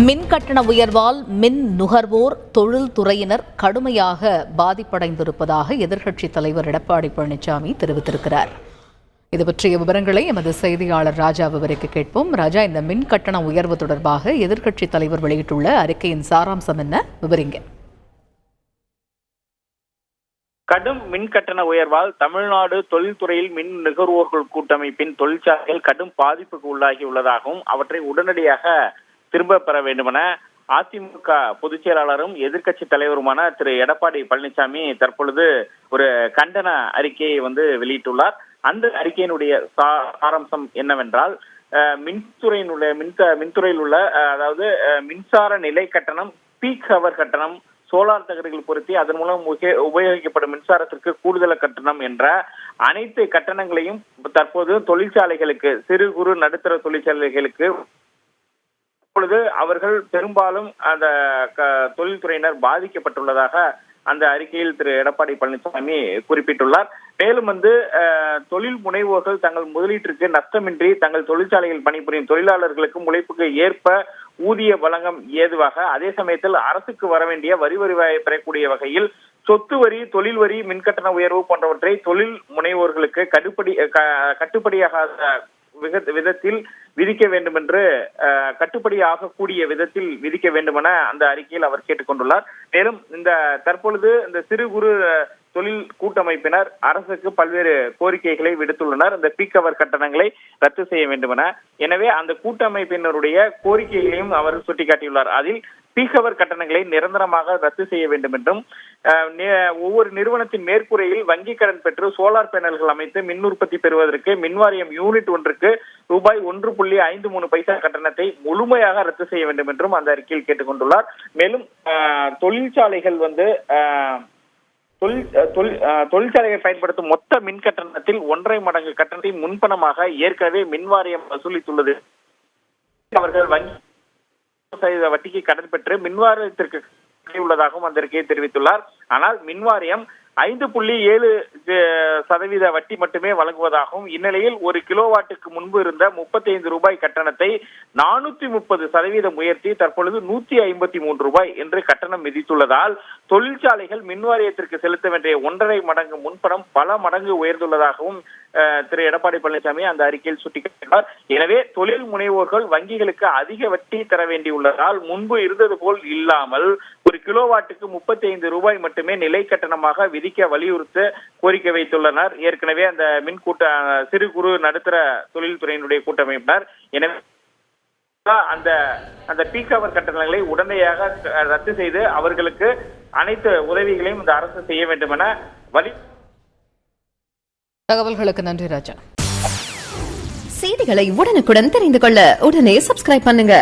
மின் கட்டண உயர்வால் மின் நுகர்வோர் தொழில்துறையினர் கடுமையாக பாதிப்படைந்திருப்பதாக எதிர்க்கட்சித் தலைவர் எடப்பாடி பழனிசாமி தெரிவித்திருக்கிறார். இது பற்றிய விவரங்களை எமது செய்தியாளர் ராஜா விவரிக்க கேட்போம். ராஜா, இந்த மின் கட்டண உயர்வு தொடர்பாக எதிர்க்கட்சித் தலைவர் வெளியிட்டுள்ள அறிக்கையின் சாராம்சம் என்ன, விவரிங்க. கடும் மின் கட்டண உயர்வால் தமிழ்நாடு தொழில்துறையில் மின் நுகர்வோர்கள் கூட்டமைப்பின் தொழிற்சாலைகள் கடும் பாதிப்புக்கு உள்ளாகியுள்ளதாகவும் அவற்றை உடனடியாக திரும்ப பெற வேண்டுமென அதிமுக பொதுச் செயலாளரும் எதிர்க்கட்சி தலைவருமான திரு எடப்பாடி பழனிசாமி தற்பொழுது ஒரு கண்டன அறிக்கையை வெளியிட்டுள்ளார். அந்த அறிக்கையினுடைய சாராம்சம் என்னவென்றால், மின்துறையில் உள்ள அதாவது மின்சார நிலை கட்டணம், பீக் ஹவர் கட்டணம், சோலார் தகடுகள் பொருத்தி அதன் மூலம் உபயோகிக்கப்படும் மின்சாரத்திற்கு கூடுதல் கட்டணம் என்ற அனைத்து கட்டணங்களையும் தற்போது தொழிற்சாலைகளுக்கு, சிறு குறு நடுத்தர தொழிற்சாலைகளுக்கு இப்பொழுது அவர்கள் பெரும்பாலும் அந்த தொழில்துறையினர் பாதிக்கப்பட்டுள்ளதாக அந்த அறிக்கையில் திரு எடப்பாடி பழனிசாமி குறிப்பிட்டுள்ளார். மேலும் தொழில் முனைவோர்கள் தங்கள் முதலீட்டிற்கு நஷ்டமின்றி தங்கள் தொழிற்சாலையில் பணிபுரியும் தொழிலாளர்களுக்கும் உழைப்புக்கு ஏற்ப ஊதிய வழங்கம் ஏதுவாக, அதே சமயத்தில் அரசுக்கு வர வேண்டிய வரி வருவாயை பெறக்கூடிய வகையில் சொத்து வரி, தொழில் வரி, மின்கட்டண உயர்வு போன்றவற்றை தொழில் முனைவோர்களுக்கு கட்டுப்படியாகாத விதத்தில் விதிக்க வேண்டும் என்று, கட்டுப்படியாகக்கூடிய விதத்தில் விதிக்க வேண்டுமென அந்த அறிக்கையில் அவர் கேட்டுக்கொண்டுள்ளார். மேலும் தற்பொழுது இந்த சிறு குறு தொழில் கூட்டமைப்பினர் அரசுக்கு பல்வேறு கோரிக்கைகளை விடுத்துள்ளனர். இந்த பீக் ஹவர் கட்டணங்களை ரத்து செய்ய வேண்டுமென. எனவே அந்த கூட்டமைப்பினருடைய கோரிக்கைகளையும் அவர் சுட்டிக்காட்டியுள்ளார். அதில் பீக் ஹவர் கட்டணங்களை நிரந்தரமாக ரத்து செய்ய வேண்டும் என்றும், ஒவ்வொரு நிறுவனத்தின் மேற்கூரையில் வங்கி கடன் பெற்று சோலார் பேனல்கள் அமைத்து மின் உற்பத்தி பெறுவதற்கு மின்வாரியம் யூனிட் ஒன்றுக்கு ரூபாய் 1.53 கட்டணத்தை முழுமையாக ரத்து செய்ய வேண்டும் என்றும் அந்த அறிக்கையில் கேட்டுக்கொண்டுள்ளார். மேலும் தொழிற்சாலைகள் தொழிற்சாலைகள் பயன்படுத்தும் மொத்த மின் கட்டணத்தில் 1.5 மடங்கு கட்டணத்தை முன்பணமாக ஏற்கனவே மின்வாரியம் வசூலித்துள்ளது. அவர்கள் வட்டிக்கு கடன் பெற்று மின்வாரியத்திற்கு உள்ளதாகவும் அந்த அறிக்கையை தெரிவித்துள்ளார். ஆனால் மின்வாரியம் 5.7% வட்டி மட்டுமே வழங்குவதாகவும், இந்நிலையில் 1 கிலோவாட்டுக்கு முன்பு இருந்த 35 ரூபாய் கட்டணத்தை 430% உயர்த்தி தற்பொழுது 153 ரூபாய் என்று கட்டணம் விதித்துள்ளதால் தொழிற்சாலைகள் மின்வாரியத்திற்கு செலுத்த வேண்டிய 1.5 மடங்கு முன்பணம் பல மடங்கு உயர்ந்துள்ளதாகவும் திரு எடப்பாடி பழனிசாமி அந்த அறிக்கையில் சுட்டிக்காட்டினார். எனவே தொழில் முனைவோர்கள் வங்கிகளுக்கு அதிக வட்டி தர வேண்டியுள்ளதால் முன்பு இருந்தது போல் இல்லாமல் 1 கிலோவாட்டுக்கு 35 ரூபாய் மட்டுமே நிலை கட்டணமாக விதிக்க வலியுறுத்த கோரிக்கை வைத்துள்ளனர் ஏற்கனவே அந்த சிறு குறு நடுத்தர தொழில்துறையினுடைய கூட்டமைப்பினர். எனவே அந்த பீக் ஹவர் கட்டணங்களை உடனடியாக ரத்து செய்து அவர்களுக்கு அனைத்து உதவிகளையும் இந்த அரசு செய்ய வேண்டும் என தகவல்களுக்கு நன்றி ராஜா. செய்திகளை உடனுக்குடன் தெரிந்து கொள்ள உடனே சப்ஸ்கிரைப் பண்ணுங்க.